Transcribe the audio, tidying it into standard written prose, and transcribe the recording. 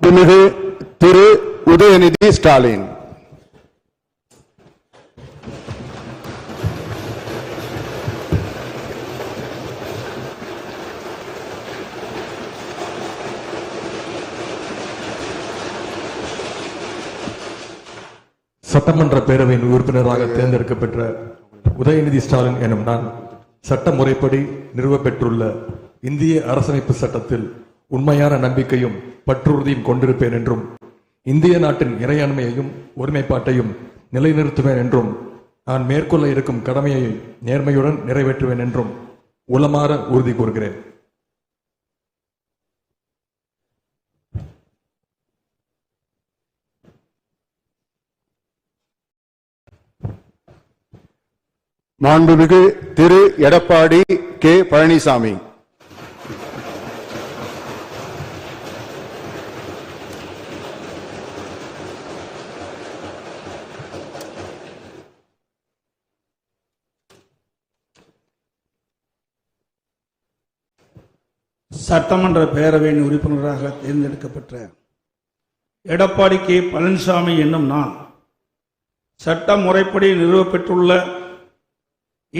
மாண்புமிகு திரு உதயநிதி ஸ்டாலின். சட்டமன்ற பேரவையின் உறுப்பினராக தேர்ந்தெடுக்கப்பெற்ற உதயநிதி ஸ்டாலின் எனும் நான் சட்ட முறைப்படி நிறுவப்பெற்றுள்ள இந்திய அரசமைப்பு சட்டத்தில் உண்மையான நம்பிக்கையும் பற்றுறுதியும் கொண்டிருப்பேன் என்றும் இந்திய நாட்டின் இறையாண்மையையும் ஒருமைப்பாட்டையும் நிலைநிறுத்துவேன் என்றும் நான் மேற்கொள்ள இருக்கும் கடமையை நேர்மையுடன் நிறைவேற்றுவேன் என்றும் உளமாற உறுதி கூறுகிறேன். மாண்புமிகு திரு எடப்பாடி கே பழனிசாமி. சட்டமன்ற பேரவையின் உறுப்பினராக தேர்ந்தெடுக்கப்பட்ட எடப்பாடி கே பழனிசாமி என்னும் நான் சட்ட முறைப்படி நிறுவப்பெற்றுள்ள